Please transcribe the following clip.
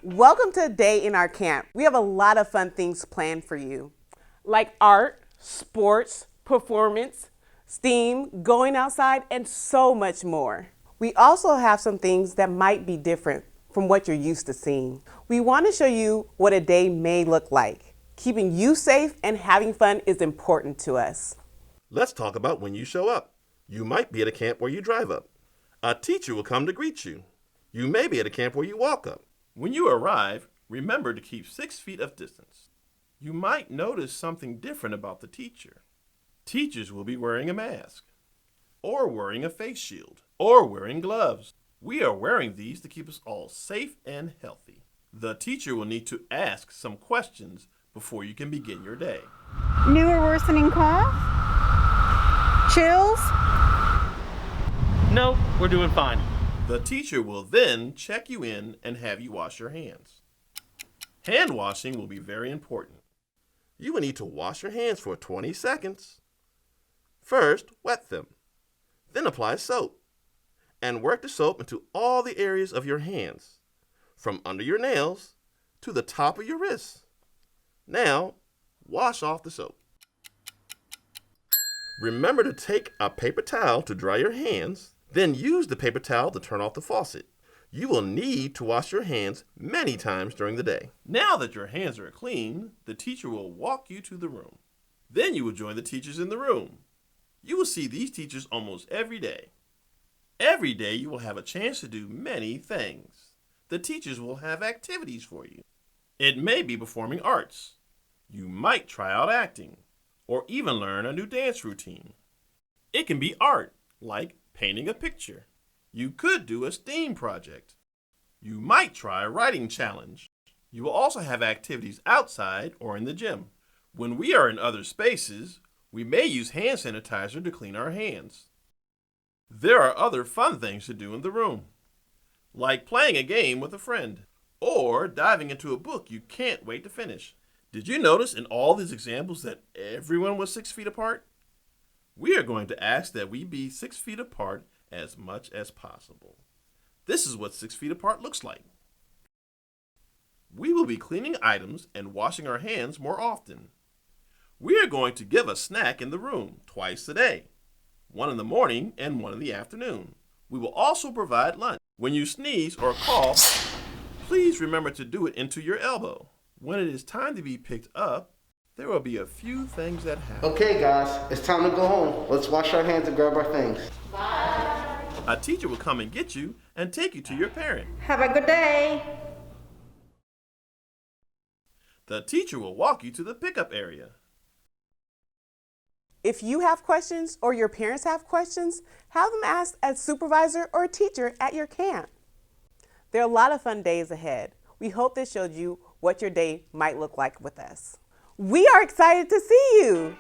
Welcome to a day in our camp. We have a lot of fun things planned for you, like art, sports, performance, STEAM, going outside, and so much more. We also have some things that might be different from what you're used to seeing. We want to show you what a day may look like. Keeping you safe and having fun is important to us. Let's talk about when you show up. You might be at a camp where you drive up. A teacher will come to greet you. You may be at a camp where you walk up. When you arrive, remember to keep 6 feet of distance. You might notice something different about the teacher. Teachers will be wearing a mask, or wearing a face shield, or wearing gloves. We are wearing these to keep us all safe and healthy. The teacher will need to ask some questions before you can begin your day. New or worsening cough? Chills? No, we're doing fine. The teacher will then check you in and have you wash your hands. Hand washing will be very important. You will need to wash your hands for 20 seconds. First, wet them. Then apply soap. And work the soap into all the areas of your hands, from under your nails to the top of your wrists. Now, wash off the soap. Remember to take a paper towel to dry your hands. Then use the paper towel to turn off the faucet. You will need to wash your hands many times during the day. Now that your hands are clean, the teacher will walk you to the room. Then you will join the teachers in the room. You will see these teachers almost every day. Every day you will have a chance to do many things. The teachers will have activities for you. It may be performing arts. You might try out acting, or even learn a new dance routine. It can be art, like painting a picture. You could do a STEAM project. You might try a writing challenge. You will also have activities outside or in the gym. When we are in other spaces, we may use hand sanitizer to clean our hands. There are other fun things to do in the room, like playing a game with a friend, or diving into a book you can't wait to finish. Did you notice in all these examples that everyone was 6 feet apart? We are going to ask that we be 6 feet apart as much as possible. This is what 6 feet apart looks like. We will be cleaning items and washing our hands more often. We are going to give a snack in the room twice a day, one in the morning and one in the afternoon. We will also provide lunch. When you sneeze or cough, please remember to do it into your elbow. When it is time to be picked up, there will be a few things that happen. Okay guys, it's time to go home. Let's wash our hands and grab our things. Bye. A teacher will come and get you and take you to your parent. Have a good day. The teacher will walk you to the pickup area. If you have questions or your parents have questions, have them asked a supervisor or a teacher at your camp. There are a lot of fun days ahead. We hope this showed you what your day might look like with us. We are excited to see you.